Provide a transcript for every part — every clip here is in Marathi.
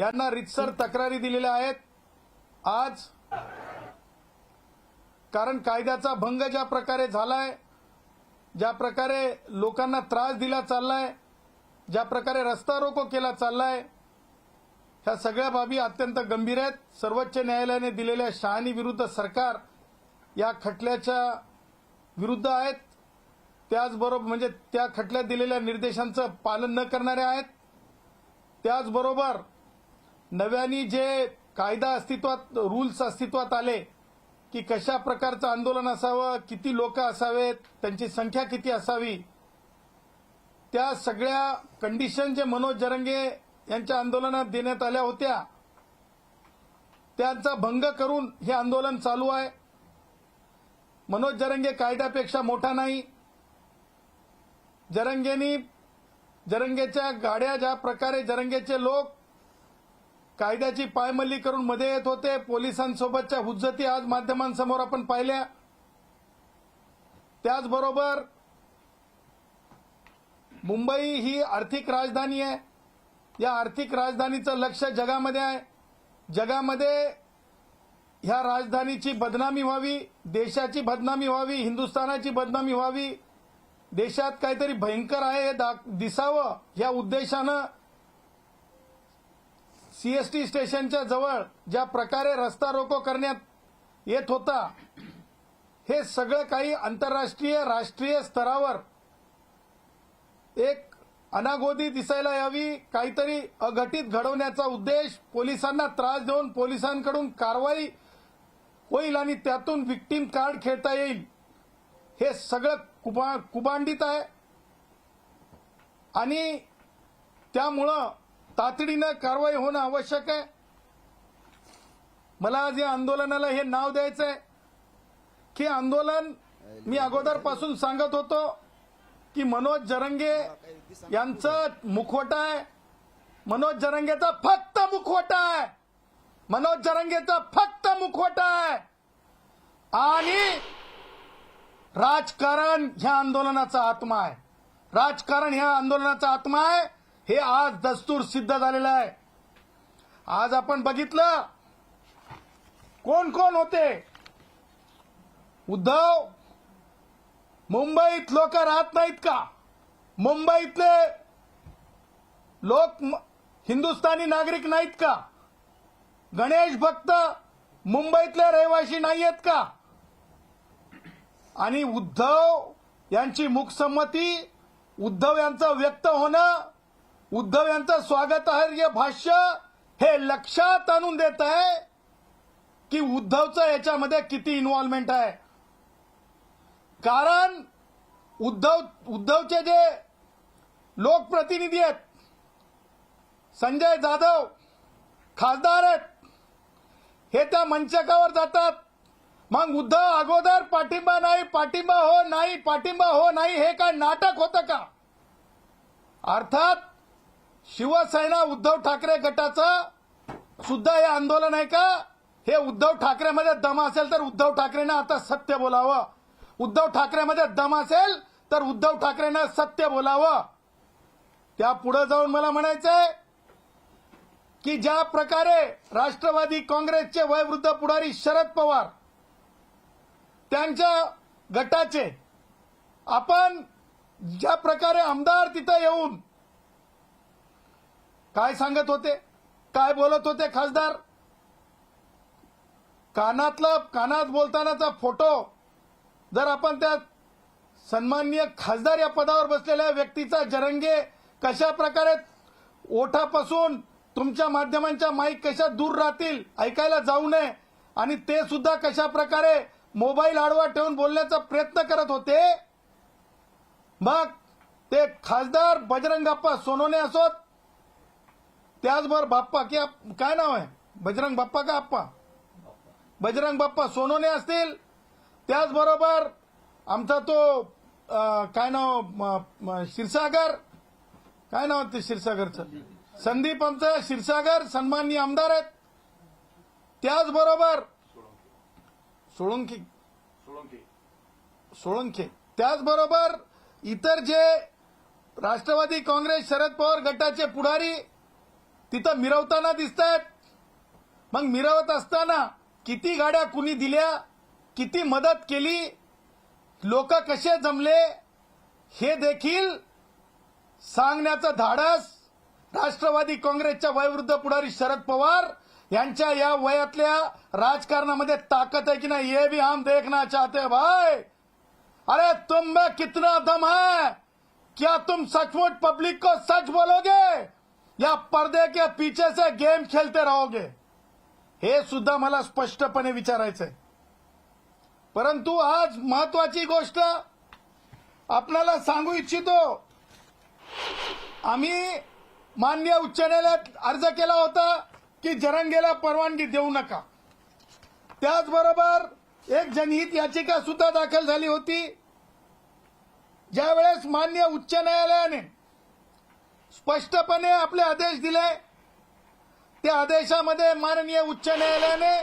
यांना रितसर तक्रारी दिलेल्या आहेत आज। कारण कायद्याचा भंग ज्या प्रकारे झालाय, ज्या प्रकारे लोकांना त्रास दिला चाललाय, ज्या प्रकारे रस्ता रोको केला चाललाय, ह्या सगळ्या बाबी अत्यंत गंभीर आहेत। सर्वोच्च न्यायालयाने दिलेल्या शहाणी विरुद्ध सरकार या खटल्याच्या विरुद्ध आहेत। त्याचबरोबर म्हणजे त्या खटल्यात दिलेल्या निर्देशांचं पालन न करणारे आहेत। त्याचबरोबर नव्याने जे कायदा अस्तित्वात, रूल्स अस्तित्वात आले की कशा प्रकारचं आंदोलन असावं, किती लोक असावेत, त्यांची संख्या किती असावी, त्या सगळ्या कंडिशन जे मनोज जरंगे यांच्या आंदोलनात देण्यात आल्या होत्या त्यांचा भंग करून हे आंदोलन चालू आहे। मनोज जरंगे कायद्यापेक्षा मोठा नाही। जरंगेच्या गाड्या ज्या प्रकारे जरंगेचे लोक कायद्याची पायमल्ली करून मध्ये येत होते, पोलिसांसोबतच्या हुज्जती आज माध्यमांसमोर आपण पाहिल्या। त्याचबरोबर मुंबई ही आर्थिक राजधानी आहे। या आर्थिक राजधानीचं लक्ष जगामध्ये आहे। जगामध्ये ह्या राजधानीची बदनामी व्हावी, देशाची बदनामी व्हावी, हिंदुस्थानाची बदनामी व्हावी, देशात काहीतरी भयंकर आहे हे दिसावं या उद्देशानं सीएसटी स्टेशनच्या जवळ ज्या प्रकारे रस्ता रोको करण्यात येत होता, हे सगळं काही आंतरराष्ट्रीय, राष्ट्रीय स्तरावर एक अनागोदी दिसायला यावी, काहीतरी अघटित घडवण्याचा उद्देश, पोलिसांना त्रास देऊन पोलिसांकडून कारवाई होईल आणि त्यातून विक्टीम कार्ड खेळता येईल, हे सगळं कुबांडित आहे। आणि त्यामुळं तातडीनं कारवाई होणं आवश्यक आहे। मला आज या आंदोलनाला हे नाव द्यायचं आहे की आंदोलन, मी अगोदरपासून सांगत होतो की मनोज जरंगे यांचं मुखवटा आहे, मनोज जरंगेचा फक्त मुखवटा आहे, मनोज जरंगेचा फक्त मुखवटा आहे। आणि राजकारण ह्या आंदोलनाचा आत्मा आहे, राजकारण ह्या आंदोलनाचा आत्मा आहे, हे आज दस्तूर सिद्ध झालेलं आहे। आज आपण बघितलं कोण कोण होते। उद्धव, मुंबईत लोक राहत नाहीत का? मुंबईतले लोक हिंदुस्थानी नागरिक नाहीत का? गणेश भक्त मुंबईतले रहिवासी नाहीयेत का? आणि उद्धव यांची मूकसंमती, उद्धव यांचं व्यक्त होणं, उद्धव यांचं स्वागतार्ह भाष्य हे लक्षात आणून देत आहे की उद्धवचं याच्यामध्ये किती इन्व्हॉल्वमेंट आहे। कारण उद्धवचे जे लोकप्रतिनिधी आहेत, संजय जाधव खासदार आहेत, हे त्या मंचकावर जातात, मग उद्धव अगोदर पाठिंबा नाही, पाठिंबा हो नाही, पाठिंबा हो नाही, हे काय नाटक होतं का? अर्थात शिवसेना उद्धव ठाकरे गटाचं सुद्धा हे आंदोलन आहे का? हे उद्धव ठाकरेमध्ये दम असेल तर उद्धव ठाकरेंना आता सत्य बोलावं, उद्धव ठाकरेमध्ये दम असेल तर उद्धव ठाकरेंना सत्य बोलावं। त्या पुढे जाऊन मला म्हणायचंय की ज्या प्रकारे राष्ट्रवादी काँग्रेसचे वयोवृद्ध पुढारी शरद पवार, त्यांच्या गटाचे आपण ज्या प्रकारे आमदार तिथं येऊन काय सांगत होते, काय बोलत होते खासदार, कानात बोलतानाचा फोटो जर आपण त्या सन्माननीय खासदार या पदावर बसलेल्या व्यक्तीचा, जरंगे कशा प्रकारे ओठापासून तुमच्या माध्यमांच्या माईक कशा दूर राहतील, ऐकायला जाऊ नये, आणि ते सुद्धा कशा प्रकारे मोबाईल आडवा ठेवून बोलण्याचा प्रयत्न करत होते। मग ते खासदार बजरंग बाप्पा सोनवणे असोत, त्याचबरोबर बाप्पा काय नाव आहे, बजरंग बाप्पा का आप्पा, बजरंग बाप्पा सोनवणे असतील, त्याचबरोबर आमचा तो काय नाव क्षीरसागर, काय नाव ते क्षीरसागरचं, संदीप आमचा क्षीरसागर सन्माननीय आमदार आहेत, त्याचबरोबर सोळंके, त्याचबरोबर इतर जे राष्ट्रवादी काँग्रेस शरद पवार गटाचे पुढारी तिथं मिरवताना दिसत आहेत. मग मिरवत असताना किती गाड्या कुणी दिल्या, किती मदत केली, लोक कसे जमले, हे देखील सांगण्याचं धाडस राष्ट्रवादी काँग्रेसच्या वयोवृद्ध पुढारी शरद पवार यांच्या या वयातल्या राजकारणामध्ये ताकद है कि नहीं, ये भी हम देखना चाहते हैं भाई. अरे तुम में कितना दम है? क्या तुम सचमुच पब्लिक को सच बोलोगे या पर्दे के पीछे से गेम खेलते रहोगे? हे सुद्धा मला स्पष्टपणे विचारायचंय. परंतु आज महत्वाची गोष्ट आपल्याला सांगू इच्छितो. आम्ही माननीय उच्च न्यायालयात अर्ज केला होता की जरंगेला परवानगी देऊ नका. त्याचबरोबर एक जनहित याचिका सुद्धा दाखल झाली होती. ज्यावेळेस माननीय उच्च न्यायालयाने स्पष्टपणे आपले आदेश दिले, त्या आदेशामध्ये माननीय उच्च न्यायालयाने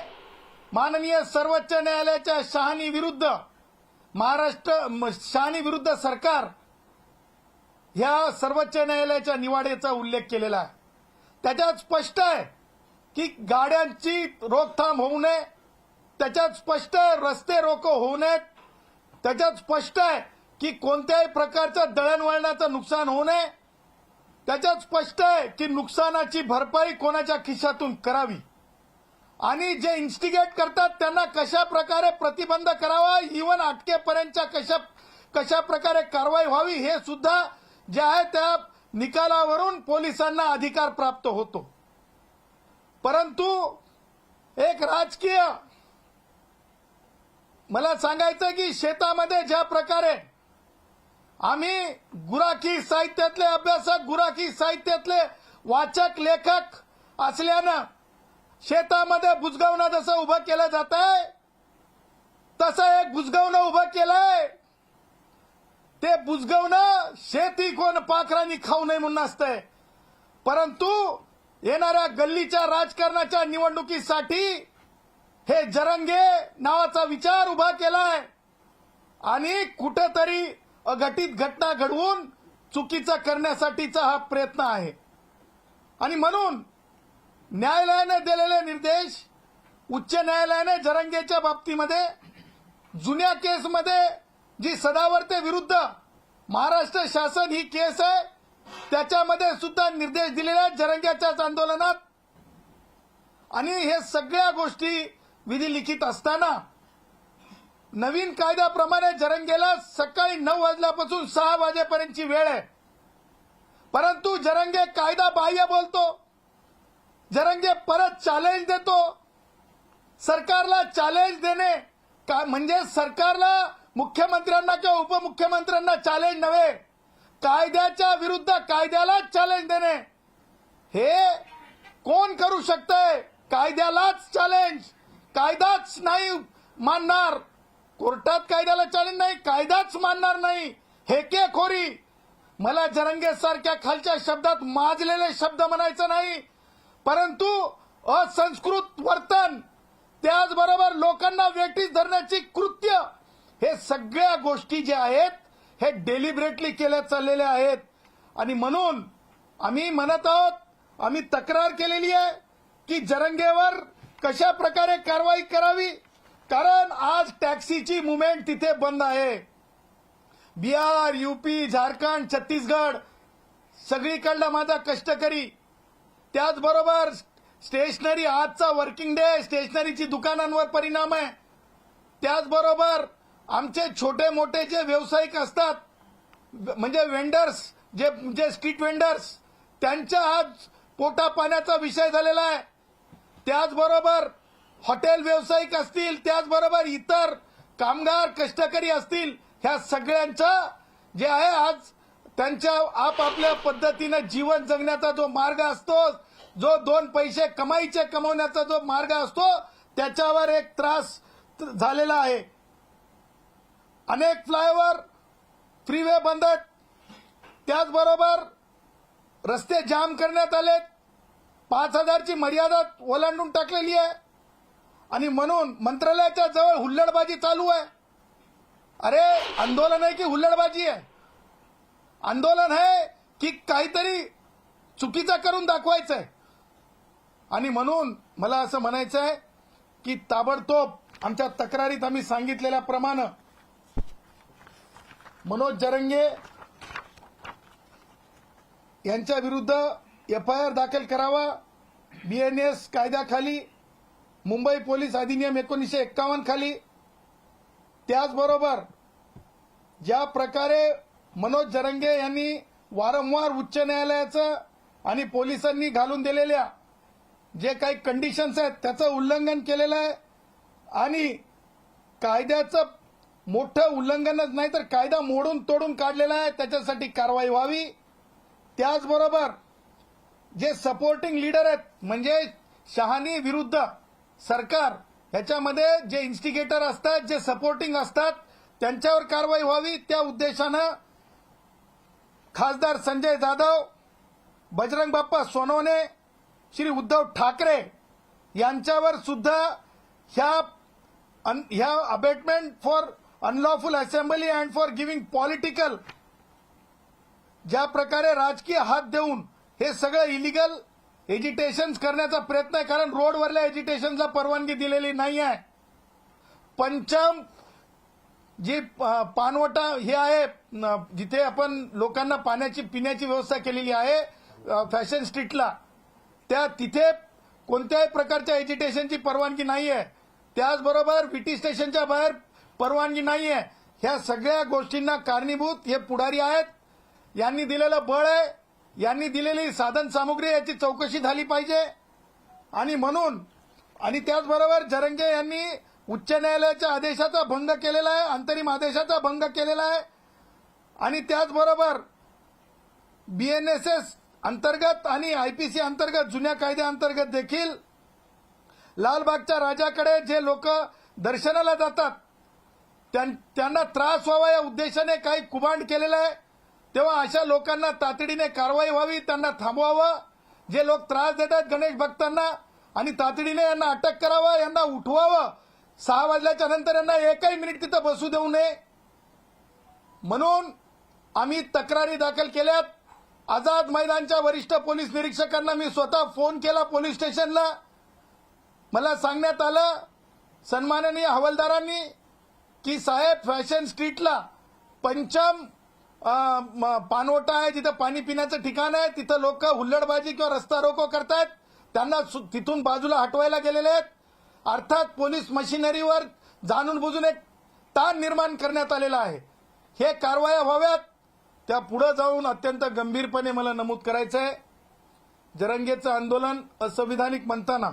माननीय सर्वोच्च न्यायालयाच्या शहानी विरुद्ध शहानी विरुद्ध सरकार ह्या सर्वोच्च न्यायालयाच्या निवाड्याचा उल्लेख केलेला आहे. त्याच्यात स्पष्ट आहे की गाड्यांची रोकथाम होऊ नये, त्याच्यात स्पष्ट आहे रस्ते रोको होऊ नयेत, त्याच्यात स्पष्ट आहे की कोणत्याही प्रकारचं दळणवळणाचं नुकसान होऊ नये, त्याच्यात स्पष्ट आहे की नुकसानाची भरपाई कोणाच्या खिशातून करावी आणि जे इन्स्टिगेट करतात त्यांना कशा प्रकारे प्रतिबंध करावा, इव्हन अटकेपर्यंतच्या कशा प्रकारे कारवाई व्हावी, हे सुद्धा जे आहे त्या निकालावरून पोलिसांना अधिकार प्राप्त होतो. परंतु एक राजकीय मला सांगायचं की शेतामध्ये ज्या प्रकारे आम्ही गुराखी साहित्यातले अभ्यासक, गुराखी साहित्यातले वाचक, लेखक असल्यानं शेतामध्ये बुजगावणं जसं उभं केलं जात आहे तसं एक बुजगावणं उभं केलंय. ते बुजगावणं शेती कोण पाखरांनी खाऊ नये म्हणून असतंय. परंतु येणाऱ्या गल्लीच्या राजकारणाच्या निवडणुकीसाठी हे जरंगे नावाचा विचार उभा केलाय आणि कुठेतरी अघटित घटना घडवून चुकीचं करण्यासाठीचा हा प्रयत्न आहे. आणि म्हणून न्यायालयाने दिलेले निर्देश, उच्च न्यायालयाने जरंगेच्या बाबतीमध्ये जुन्या केसमध्ये जी सदावर्ते विरुद्ध महाराष्ट्र शासन ही केस आहे त्याच्यामध्ये सुद्धा निर्देश दिलेले आहेत जरंग्याच्याच आंदोलनात. आणि हे सगळ्या गोष्टी विधी लिखित असताना नवीन कायद्याप्रमाणे जरंगेला सकाळी 9 वाजल्यापासून 6 वाजेपर्यंतची वेळ आहे. परंतु जरंगे कायदा बाह्य बोलतो, जरंगे परत चॅलेंज देतो. सरकारला चॅलेंज देणे म्हणजे सरकारला, मुख्यमंत्र्यांना किंवा उपमुख्यमंत्र्यांना चॅलेंज नव्हे, कायद्याच्या विरुद्ध कायद्यालाच चॅलेंज देणे. हे कोण करू शकतंय? कायद्यालाच चॅलेंज. कायदाच नाही मानणार, कोर्टात कायद्याला चॅलेंज नाही, कायदाच मानणार नाही. हेकेखोरी. मला जरंगे सारख्या खालच्या शब्दात माजलेले शब्द म्हणायचं नाही, परंतु असंस्कृत वर्तन, त्याचबरोबर लोकांना वेठीस धरण्याची कृत्य, हे सगळ्या गोष्टी ज्या आहेत हे डेलिब्रेटली केल्या चाललेल्या आहेत. आणि म्हणून आम्ही म्हणत आहोत, आम्ही तक्रार केलेली आहे की जरंगेवर कशा प्रकारे कारवाई करावी. कारण आज टॅक्सीची मुवमेंट तिथे बंद आहे. बिहार, यूपी, झारखंड, छत्तीसगड सगळीकडला माझा कष्टकरी, त्याचबरोबर स्टेशनरी, आजचा वर्किंग डे, स्टेशनरीची दुकानांवर परिणाम आहे. त्याचबरोबर आमचे छोटे मोठे जे व्यावसायिक असतात, म्हणजे वेंडर्स, जे स्ट्रीट वेंडर्स, त्यांच्या आज पोटा पाण्याचा विषय झालेला आहे. त्याचबरोबर हॉटेल व्यावसायिक असतील, त्याचबरोबर इतर कामगार कष्टकरी असतील, ह्या सगळ्यांचा जे आहे आज त्यांच्या आपापल्या पद्धतीने जीवन जगण्याचा जो मार्ग असतो, जो 2 पैसे कमवण्याचा जो मार्ग असतो, त्याच्यावर एक त्रास झालेला आहे. अनेक फ्लायओव्हर, फ्रीवे बंद आहेत, त्याचबरोबर रस्ते जाम करण्यात आलेत, 5000ची मर्यादा ओलांडून टाकलेली आहे. आणि म्हणून मंत्रालयाच्या जवळ हुल्लडबाजी चालू आहे. अरे आंदोलन आहे की हुल्लडबाजी आहे? आंदोलन आहे की काहीतरी चुकीचं करून दाखवायचंय? आणि म्हणून मला असं म्हणायचं आहे की ताबडतोब आमच्या तक्रारीत आम्ही सांगितलेल्याप्रमाणे मनोज जरंगे यांच्या विरुद्ध एफआयआर दाखल करावा. बीएनएस कायद्याखाली, मुंबई पोलीस अधिनियम 1951 खाली. त्याचबरोबर ज्या प्रकारे मनोज जरंगे यांनी वारंवार उच्च न्यायालयाचं आणि पोलिसांनी घालून दिलेल्या जे काही कंडिशन्स आहेत त्याचं उल्लंघन केलेलं आहे आणि कायद्याचं मोठं उल्लंघनच नाही तर कायदा मोडून तोडून काढलेला आहे, त्याच्यासाठी कारवाई व्हावी. त्याचबरोबर जे सपोर्टिंग लीडर आहेत म्हणजे शहानी विरुद्ध सरकार ह्याच्यामध्ये जे इन्स्टिगेटर असतात, जे सपोर्टिंग असतात त्यांच्यावर कारवाई व्हावी. त्या उद्देशानं खासदार संजय जाधव, बजरंग बाप्पा सोनवणे, श्री उद्धव ठाकरे यांच्यावर सुद्धा ह्या abetment for unlawful assembly and for giving political, ज्या प्रकारे राजकीय हात देऊन हे सगळं इलिगल एजिटेशन करण्याचा प्रयत्न आहे. कारण रोडवरल्या एजिटेशनला परवानगी दिलेली नाही आहे. पंचम जी पानवटा हे आहे जिथे आपण लोकांना पाण्याची पिण्याची व्यवस्था केलेली आहे फॅशन स्ट्रीटला, त्या तिथे कोणत्याही प्रकारच्या एजिटेशनची परवानगी नाही आहे. त्याचबरोबर बीटी स्टेशनच्या बाहेर परवानगी नाही आहे. ह्या सगळ्या गोष्टींना कारणीभूत हे पुढारी आहेत. यांनी दिलेलं बळ आहे, यांनी दिलेली साधन सामुग्री याची चौकशी झाली पाहिजे. आणि म्हणून आणि त्याचबरोबर जरंगे यांनी उच्च न्यायालयाच्या आदेशाचा भंग केलेला आहे, अंतरिम आदेशाचा भंग केलेला आहे. आणि त्याचबरोबर बीएनएसएस अंतर्गत आणि आयपीसी अंतर्गत जुन्या कायद्याअंतर्गत देखील लालबागच्या राजाकडे जे लोक दर्शनाला जातात त्यांना त्रास व्हावा या उद्देशाने काही कुभांड केलेलं आहे. तेव्हा अशा लोकांना तातडीने कारवाई व्हावी, त्यांना थांबवावं. जे लोक त्रास देतात गणेश भक्तांना आणि तातडीने यांना अटक करावं, यांना उठवावं. 6 वाजल्याच्या नंतर यांना एकही मिनिट तिथं बसू देऊ नये. म्हणून आम्ही तक्रारी दाखल केल्यात. आझाद मैदानच्या वरिष्ठ पोलीस निरीक्षकांना मी स्वतः फोन केला पोलीस स्टेशनला. मला सांगण्यात आलं सन्माननीय हवालदारांनी की साहेब फॅशन स्ट्रीटला पंचम पानवटा आहे, जिथं पाणी पिण्याचं ठिकाण आहे, तिथं लोक हुल्लडबाजी किंवा रस्ता रोको करतायत, त्यांना तिथून बाजूला हटवायला गेलेले आहेत. अर्थात पोलीस मशिनरीवर जाणून बुजून एक ताण निर्माण करण्यात आलेला आहे. हे कारवाया व्हाव्यात. त्या पुढे जाऊन अत्यंत गंभीरपणे मला नमूद करायचं आहे, जरंगेचं आंदोलन असंविधानिक म्हणताना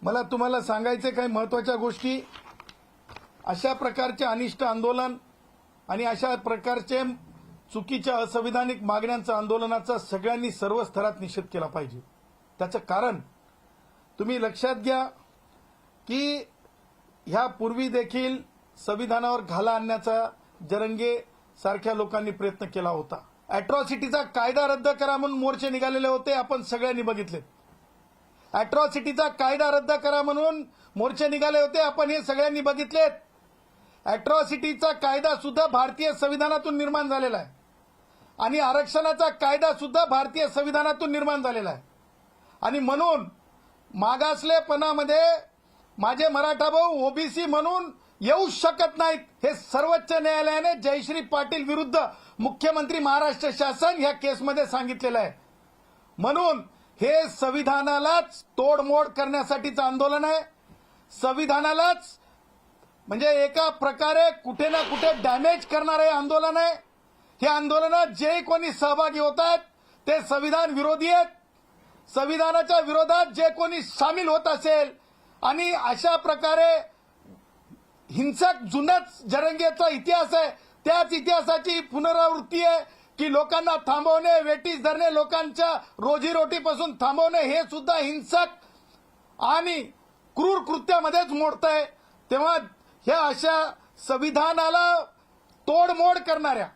मला तुम्हाला सांगायचे काही महत्वाच्या गोष्टी. अशा प्रकारचे अनिष्ट आंदोलन आणि अशा प्रकारचे चुकीच्या असंविधानिक मागण्यांचं आंदोलनाचा सगळ्यांनी सर्व स्तरात निषेध केला पाहिजे. त्याचं कारण तुम्ही लक्षात घ्या की ह्यापूर्वी देखील संविधानावर घाला आणण्याचा जरंगे सारख्या लोकांनी प्रयत्न केला होता. अॅट्रॉसिटीचा कायदा रद्द करा म्हणून मोर्चे निघालेले होते, आपण सगळ्यांनी बघितले. अॅट्रॉसिटीचा कायदा रद्द करा म्हणून मोर्चे निघाले होते, आपण हे सगळ्यांनी बघितलेत. अॅट्रॉसिटीचा कायदा सुद्धा भारतीय संविधानातून निर्माण झालेला आहे आणि आरक्षणाचा कायदा सुद्धा भारतीय संविधानातून निर्माण झालेला आहे. आणि म्हणून मागासलेपणामध्ये माझे मराठा भाऊ ओबीसी म्हणून येऊ शकत नाहीत, हे सर्वोच्च न्यायालयाने जयश्री पाटील विरुद्ध मुख्यमंत्री महाराष्ट्र शासन ह्या केसमध्ये सांगितलेलं आहे. म्हणून हे संविधानालाच तोडमोड करण्यासाठीचं आंदोलन आहे. संविधानालाच म्हणजे एका प्रकारे कुठे ना कुठे डॅमेज करणारे आंदोलन आहे. हे आंदोलनात जे कोणी सहभागी होत आहेत ते संविधान विरोधी आहेत. संविधानाच्या विरोधात जे कोणी सामील होत असेल आणि अशा प्रकारे हिंसक जुनाच जरंगेचा इतिहास आहे, त्याच इतिहासाची पुनरावृत्ती आहे की लोकांना थांबवणे, वेटीस धरणे, लोकांच्या रोजीरोटीपासून थांबवणे हे सुद्धा हिंसक आणि क्रूर कृत्यामध्येच मोडतंय. तेव्हा ह्या अशा संविधानाला तोडमोड करणाऱ्या